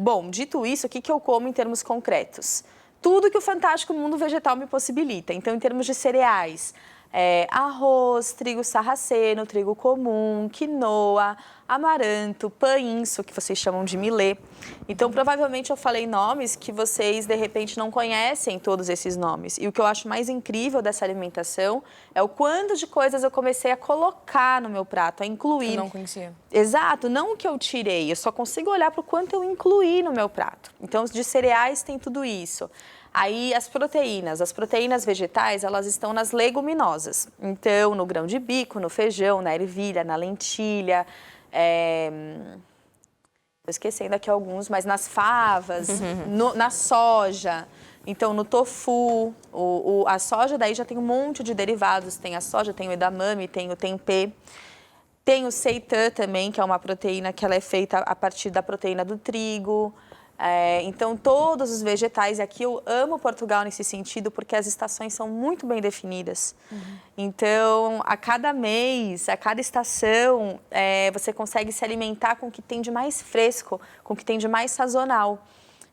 Bom, dito isso, o que eu como em termos concretos? Tudo que o fantástico mundo vegetal me possibilita. Então, em termos de cereais, arroz, trigo sarraceno, trigo comum, quinoa, amaranto, painço, que vocês chamam de milê. Então, provavelmente eu falei nomes que vocês, de repente, não conhecem todos esses nomes. E o que eu acho mais incrível dessa alimentação é o quanto de coisas eu comecei a colocar no meu prato, a incluir. Eu não conhecia. Exato, não o que eu tirei, eu só consigo olhar para o quanto eu incluí no meu prato. Então, de cereais tem tudo isso. Aí, as proteínas vegetais, elas estão nas leguminosas. Então, no grão de bico, no feijão, na ervilha, na lentilha, estou esquecendo aqui alguns, mas nas favas, na soja, então no tofu, a soja daí já tem um monte de derivados, tem a soja, tem o edamame, tem o tempê, tem o seitan também, que é uma proteína que ela é feita a partir da proteína do trigo. Então, todos os vegetais, e aqui eu amo Portugal nesse sentido, porque as estações são muito bem definidas. Então, a cada mês, a cada estação, você consegue se alimentar com o que tem de mais fresco, com o que tem de mais sazonal.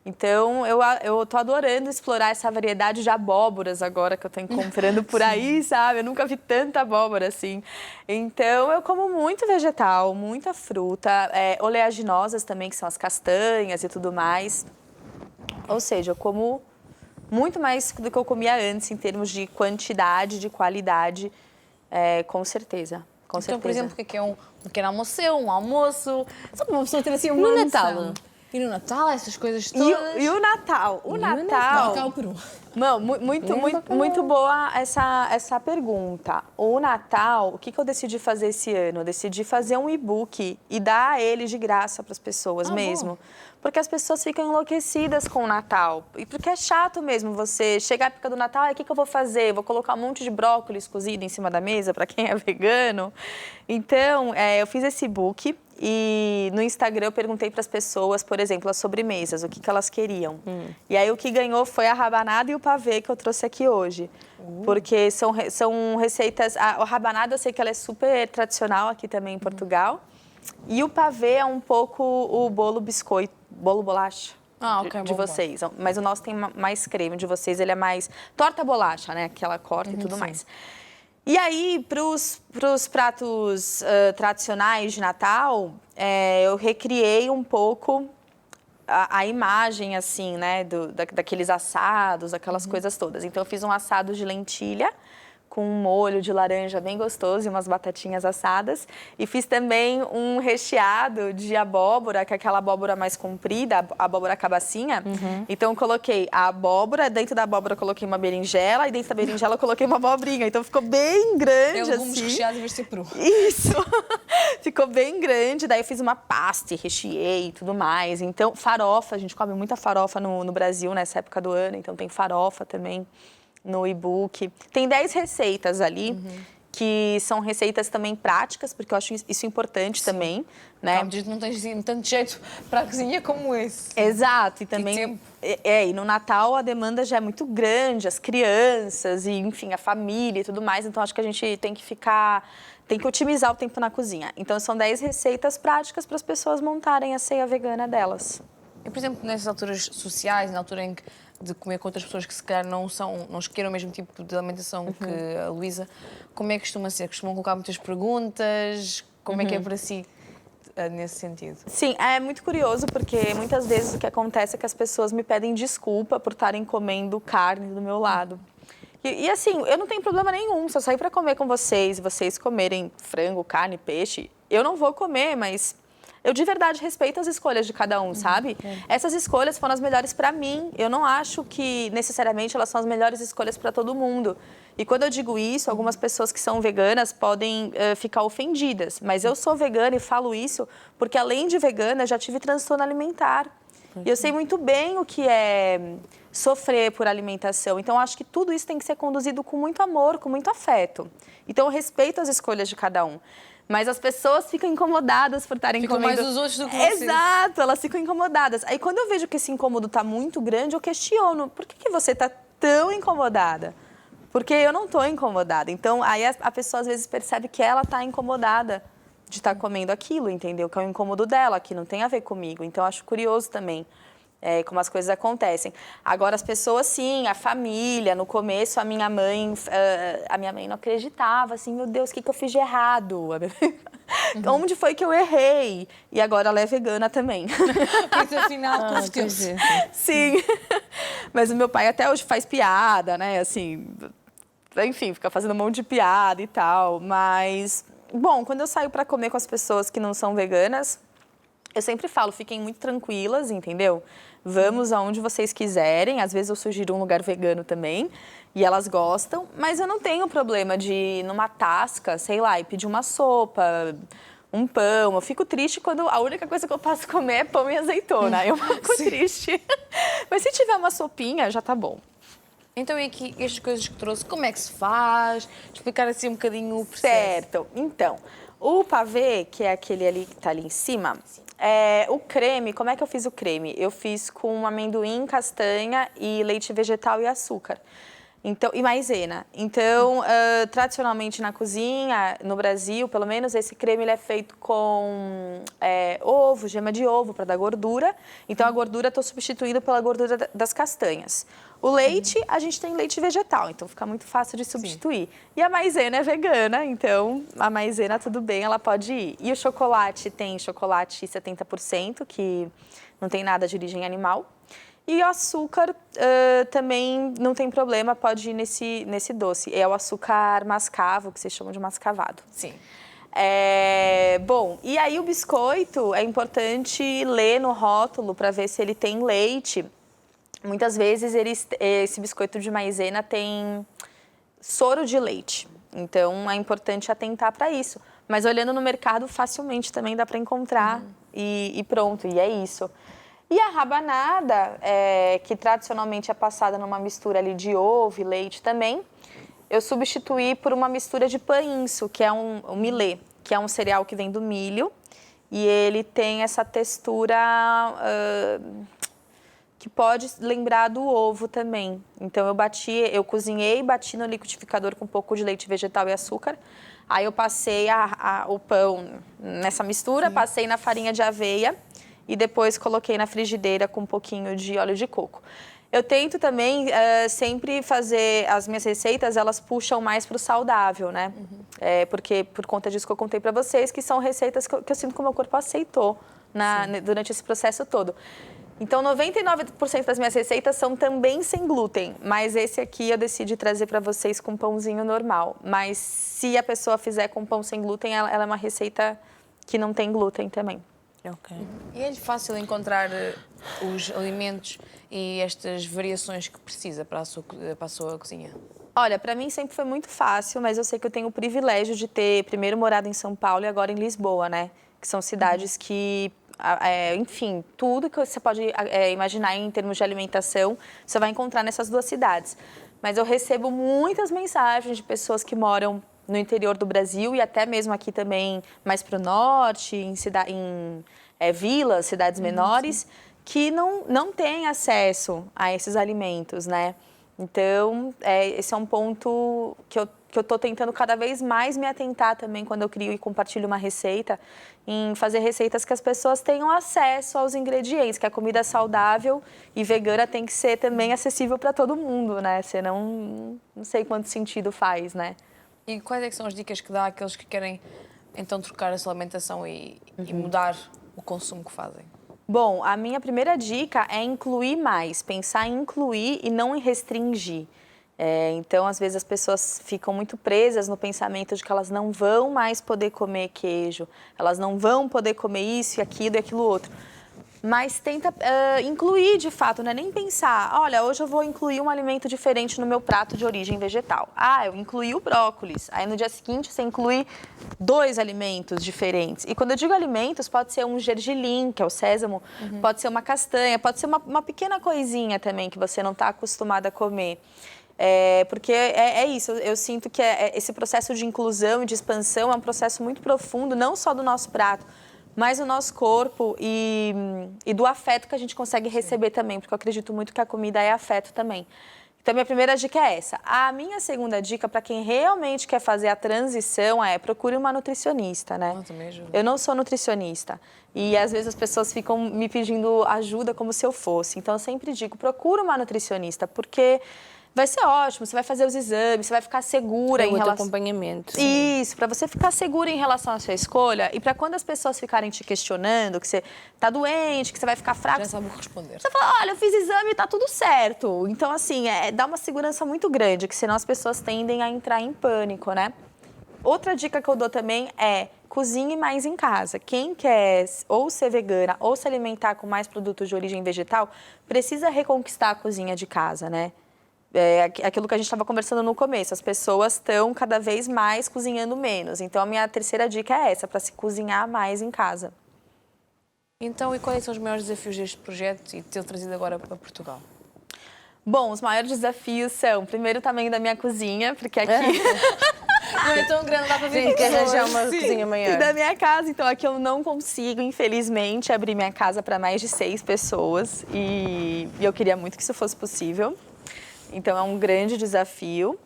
Então, eu tô adorando explorar essa variedade de abóboras agora que eu tô encontrando por aí, sabe? Eu nunca vi tanta abóbora assim. Então, eu como muito vegetal, muita fruta, oleaginosas também, que são as castanhas e tudo mais. Ou seja, eu como muito mais do que eu comia antes, em termos de quantidade, de qualidade, com certeza. Com então, certeza. por exemplo, o que é um pequeno almoço seu, um almoço? Só para uma pessoa ter assim uma No noção. Natal. E no Natal, essas coisas todas. E o Natal? O Natal... Natal Peru. Não, muito boa essa pergunta. O Natal, o que eu decidi fazer esse ano? Eu decidi fazer um e-book e dar ele de graça para as pessoas mesmo. Bom. Porque as pessoas ficam enlouquecidas com o Natal. E porque é chato mesmo você chegar à época do Natal, o que eu vou fazer? Vou colocar um monte de brócolis cozido em cima da mesa para quem é vegano. Então, eu fiz esse e-book. E no Instagram eu perguntei para as pessoas, por exemplo, as sobremesas, o que elas queriam. E aí o que ganhou foi a rabanada e o pavê que eu trouxe aqui hoje. Porque são receitas... A rabanada eu sei que ela é super tradicional aqui também em Portugal. E o pavê é um pouco o bolo biscoito, bolo bolacha. De vocês. Mas o nosso tem mais creme, de vocês ele é mais torta bolacha, né? Que ela corta e tudo mais. E aí, para os pratos tradicionais de Natal, eu recriei um pouco a imagem, assim, né, daqueles assados, aquelas coisas todas. Então, eu fiz um assado de lentilha com um molho de laranja bem gostoso e umas batatinhas assadas. E fiz também um recheado de abóbora, que é aquela abóbora mais comprida, a abóbora cabacinha. Então, eu coloquei a abóbora, dentro da abóbora eu coloquei uma berinjela, e dentro da berinjela eu coloquei uma abobrinha. Então, ficou bem grande, Tem alguns assim. recheados em vez de ser cru. Isso! Ficou bem grande. Daí, eu fiz uma pasta, recheei e tudo mais. Então, farofa, a gente come muita farofa no Brasil nessa época do ano. Então, tem farofa também no e-book. Tem 10 receitas ali, que são receitas também práticas, porque eu acho isso importante também, né? Não tens tanto jeito para a cozinha como esse. Exato, e também... E no Natal a demanda já é muito grande, as crianças, e enfim, a família e tudo mais, então acho que a gente tem que otimizar o tempo na cozinha. Então são 10 receitas práticas para as pessoas montarem a ceia vegana delas. E, por exemplo, nessas alturas sociais, na altura em que de comer com outras pessoas que se calhar não escolheram o mesmo tipo de alimentação que a Luísa, como é que costuma ser? Costumam colocar muitas perguntas? Como é que é para si, nesse sentido? Sim, é muito curioso, porque muitas vezes o que acontece é que as pessoas me pedem desculpa por estarem comendo carne do meu lado. E assim, eu não tenho problema nenhum, se eu sair para comer com vocês e vocês comerem frango, carne, peixe, eu não vou comer, mas... Eu de verdade respeito as escolhas de cada um, sabe? Essas escolhas foram as melhores para mim. Eu não acho que necessariamente elas são as melhores escolhas para todo mundo. E quando eu digo isso, algumas pessoas que são veganas podem ficar ofendidas. Mas eu sou vegana e falo isso porque, além de vegana, já tive transtorno alimentar. E eu sei muito bem o que é sofrer por alimentação. Então, eu acho que tudo isso tem que ser conduzido com muito amor, com muito afeto. Então, eu respeito as escolhas de cada um. Mas as pessoas ficam incomodadas por estarem comendo... Ficam mais os outros do que vocês. Exato, elas ficam incomodadas. Aí, quando eu vejo que esse incômodo está muito grande, eu questiono. Por que você está tão incomodada? Porque eu não estou incomodada. Então, aí a pessoa, às vezes, percebe que ela está incomodada de estar comendo aquilo, entendeu? Que é o incômodo dela, que não tem a ver comigo. Então, eu acho curioso também como as coisas acontecem. Agora, as pessoas, sim, a família, no começo, a minha mãe não acreditava, assim, meu Deus, o que eu fiz de errado? Onde foi que eu errei? E agora ela é vegana também. Porque afinal, todos temos. Sim. Mas o meu pai até hoje faz piada, né? Assim, enfim, fica fazendo um monte de piada e tal. Mas, bom, quando eu saio para comer com as pessoas que não são veganas, eu sempre falo, fiquem muito tranquilas, entendeu? Vamos aonde vocês quiserem. Às vezes eu sugiro um lugar vegano também. E elas gostam. Mas eu não tenho problema de ir numa tasca, sei lá, e pedir uma sopa, um pão. Eu fico triste quando a única coisa que eu posso comer é pão e azeitona. Eu fico triste. Mas se tiver uma sopinha, já tá bom. Então, e aqui, estas coisas que trouxe, como é que se faz? Explicar assim um bocadinho o processo. Certo. Então, o pavê, que é aquele ali que tá ali em cima, o creme, como é que eu fiz o creme? Eu fiz com amendoim, castanha e leite vegetal e açúcar. Então, e maisena. Então, tradicionalmente na cozinha, no Brasil, pelo menos, esse creme ele é feito com ovo, gema de ovo, para dar gordura. Então, a gordura eu estou substituindo pela gordura das castanhas. O leite, a gente tem leite vegetal, então fica muito fácil de substituir. Sim. E a maisena é vegana, então a maisena, tudo bem, ela pode ir. E o chocolate, tem chocolate 70%, que não tem nada de origem animal. E o açúcar também não tem problema, pode ir nesse doce. É o açúcar mascavo, que vocês chamam de mascavado. Sim. Bom, e aí o biscoito, é importante ler no rótulo para ver se ele tem leite. Muitas vezes esse biscoito de maisena tem soro de leite. Então, é importante atentar para isso. Mas olhando no mercado, facilmente também dá para encontrar e pronto, e é isso. E a rabanada, que tradicionalmente é passada numa mistura ali de ovo e leite também, eu substituí por uma mistura de painço, que é um millet, que é um cereal que vem do milho. E ele tem essa textura que pode lembrar do ovo também. Então, eu cozinhei e bati no liquidificador com um pouco de leite vegetal e açúcar. Aí eu passei o pão nessa mistura, passei na farinha de aveia e depois coloquei na frigideira com um pouquinho de óleo de coco. Eu tento também sempre fazer as minhas receitas, elas puxam mais para o saudável, né? Porque por conta disso que eu contei para vocês, que são receitas que eu sinto que o meu corpo aceitou durante esse processo todo. Então, 99% das minhas receitas são também sem glúten, mas esse aqui eu decidi trazer para vocês com pãozinho normal. Mas se a pessoa fizer com pão sem glúten, ela é uma receita que não tem glúten também. Ok. E é fácil encontrar os alimentos e estas variações que precisa para a sua cozinha? Olha, para mim sempre foi muito fácil, mas eu sei que eu tenho o privilégio de ter primeiro morado em São Paulo e agora em Lisboa, né? Que são cidades que, enfim, tudo que você pode imaginar em termos de alimentação, você vai encontrar nessas duas cidades. Mas eu recebo muitas mensagens de pessoas que moram no interior do Brasil e até mesmo aqui também mais para o norte, em vilas, cidades menores, que não têm acesso a esses alimentos, né? Então, esse é um ponto que eu estou tentando cada vez mais me atentar também quando eu crio e compartilho uma receita, em fazer receitas que as pessoas tenham acesso aos ingredientes, que a comida saudável e vegana tem que ser também acessível para todo mundo, né? Senão, não sei quanto sentido faz, né? E quais é que são as dicas que dá àqueles que querem, então, trocar a sua alimentação e mudar o consumo que fazem? Bom, a minha primeira dica é incluir mais, pensar em incluir e não em restringir. Então, às vezes, as pessoas ficam muito presas no pensamento de que elas não vão mais poder comer queijo, elas não vão poder comer isso e aquilo outro. Mas tenta incluir, de fato, não é nem pensar, olha, hoje eu vou incluir um alimento diferente no meu prato de origem vegetal. Eu incluí o brócolis. Aí no dia seguinte você inclui 2 alimentos diferentes. E quando eu digo alimentos, pode ser um gergelim, que é o sésamo, pode ser uma castanha, pode ser uma pequena coisinha também que você não está acostumada a comer. Porque é isso, eu sinto que esse processo de inclusão e de expansão é um processo muito profundo, não só do nosso prato, mas o nosso corpo e do afeto que a gente consegue receber também, porque eu acredito muito que a comida é afeto também. Então, minha primeira dica é essa. A minha segunda dica, para quem realmente quer fazer a transição, é procure uma nutricionista, né? Eu também ajudo. Eu não sou nutricionista. E, às vezes, as pessoas ficam me pedindo ajuda como se eu fosse. Então, eu sempre digo, procure uma nutricionista, porque vai ser ótimo, você vai fazer os exames, você vai ficar segura em relação... acompanhamento. Isso, para você ficar segura em relação à sua escolha e para quando as pessoas ficarem te questionando, que você tá doente, que você vai ficar fraco, Já sabe o que responder. você fala, olha, eu fiz exame e tá tudo certo. Então, assim, dá uma segurança muito grande, que senão as pessoas tendem a entrar em pânico, né? Outra dica que eu dou também é cozinhe mais em casa. Quem quer ou ser vegana ou se alimentar com mais produtos de origem vegetal, precisa reconquistar a cozinha de casa, né? É aquilo que a gente estava conversando no começo, as pessoas estão cada vez mais cozinhando menos. Então, a minha terceira dica é essa, para se cozinhar mais em casa. Então, e quais são os maiores desafios deste projeto e de ter trazido agora para Portugal? Bom, os maiores desafios são, primeiro, o tamanho da minha cozinha, porque aqui... Não é tão grande, dá para ver Sim, que arranjar pessoas. uma cozinha maior. E da minha casa, então aqui eu não consigo, infelizmente, abrir minha casa para mais de 6 pessoas. E eu queria muito que isso fosse possível. Então, é um grande desafio.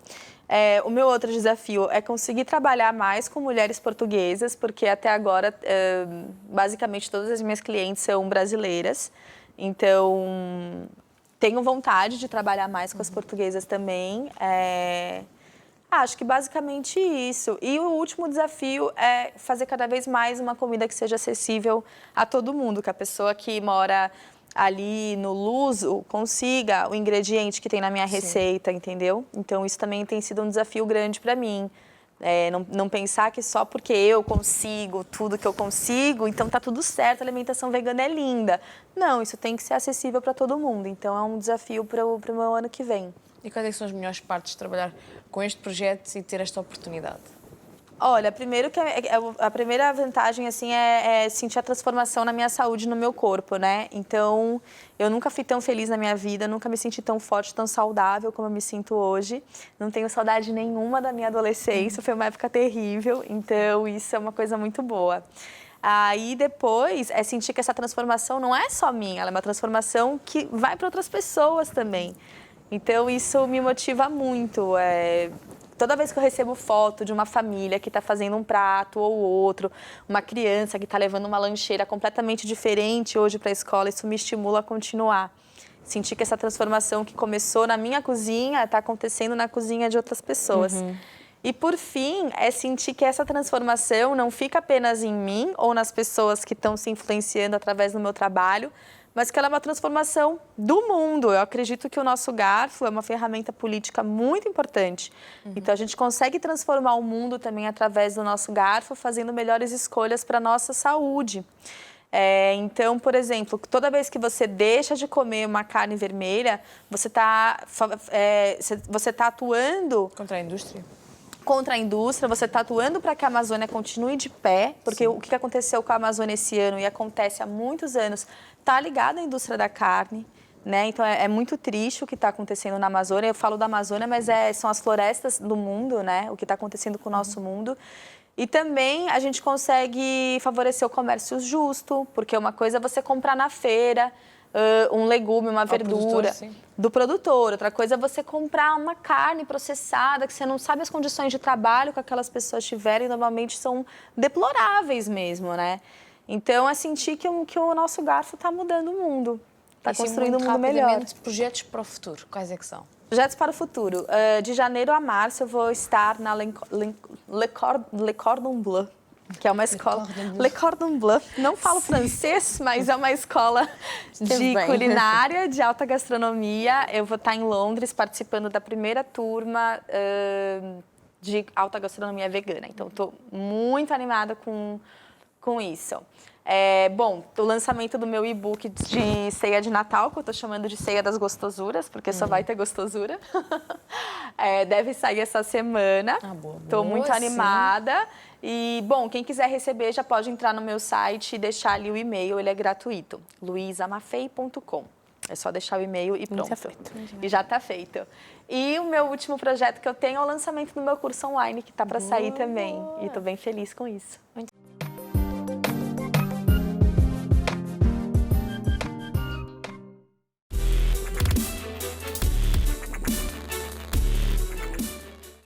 O meu outro desafio é conseguir trabalhar mais com mulheres portuguesas, porque até agora, basicamente, todas as minhas clientes são brasileiras. Então, tenho vontade de trabalhar mais com as portuguesas também. Acho que basicamente isso. E o último desafio é fazer cada vez mais uma comida que seja acessível a todo mundo, que a pessoa que mora ali no Luso consiga o ingrediente que tem na minha receita, entendeu? Então, isso também tem sido um desafio grande para mim. Não pensar que só porque eu consigo tudo que eu consigo, então tá tudo certo, a alimentação vegana é linda. Não, isso tem que ser acessível para todo mundo. Então, é um desafio para o meu ano que vem. E quais é que são as melhores partes de trabalhar com este projeto e ter esta oportunidade? Olha, primeiro que a primeira vantagem assim é sentir a transformação na minha saúde, no meu corpo, né? Então, eu nunca fui tão feliz na minha vida, nunca me senti tão forte, tão saudável como eu me sinto hoje. Não tenho saudade nenhuma da minha adolescência, foi uma época terrível, então isso é uma coisa muito boa. Aí depois é sentir que essa transformação não é só minha, ela é uma transformação que vai para outras pessoas também. Então, isso me motiva muito. Toda vez que eu recebo foto de uma família que está fazendo um prato ou outro, uma criança que está levando uma lancheira completamente diferente hoje para a escola, isso me estimula a continuar. Sentir que essa transformação que começou na minha cozinha está acontecendo na cozinha de outras pessoas. E, por fim, é sentir que essa transformação não fica apenas em mim ou nas pessoas que estão se influenciando através do meu trabalho, mas que ela é uma transformação do mundo. Eu acredito que o nosso garfo é uma ferramenta política muito importante. Então, a gente consegue transformar o mundo também através do nosso garfo, fazendo melhores escolhas para a nossa saúde. Então, por exemplo, toda vez que você deixa de comer uma carne vermelha, você tá atuando... Contra a indústria? Contra a indústria, você está atuando para que a Amazônia continue de pé, porque o que aconteceu com a Amazônia esse ano e acontece há muitos anos está ligado à indústria da carne, né? Então é muito triste o que está acontecendo na Amazônia. Eu falo da Amazônia, mas são as florestas do mundo, né? O que está acontecendo com o nosso mundo. E também a gente consegue favorecer o comércio justo, porque uma coisa é você comprar na feira um legume, uma verdura do produtor. Outra coisa é você comprar uma carne processada, que você não sabe as condições de trabalho que aquelas pessoas tiverem, normalmente são deploráveis mesmo, né? Então, é sentir que o nosso garfo está mudando o mundo, está construindo um mundo melhor. Projetos para o futuro, quais é que são? Projetos para o futuro. De janeiro a março, eu vou estar na Le Cordon Bleu, que é uma escola... Le Cordon Bleu. Não falo francês, mas é uma escola de culinária, de alta gastronomia. Eu vou estar em Londres participando da primeira turma de alta gastronomia vegana. Então, estou muito animada com isso. Bom, o lançamento do meu e-book de ceia de Natal, que eu estou chamando de ceia das gostosuras, porque só vai ter gostosura. Deve sair essa semana. Estou muito animada. E, bom, quem quiser receber já pode entrar no meu site e deixar ali o e-mail, ele é gratuito, luisamafei.com. É só deixar o e-mail e pronto. E já está feito. E o meu último projeto que eu tenho é o lançamento do meu curso online, que está para sair também. E estou bem feliz com isso.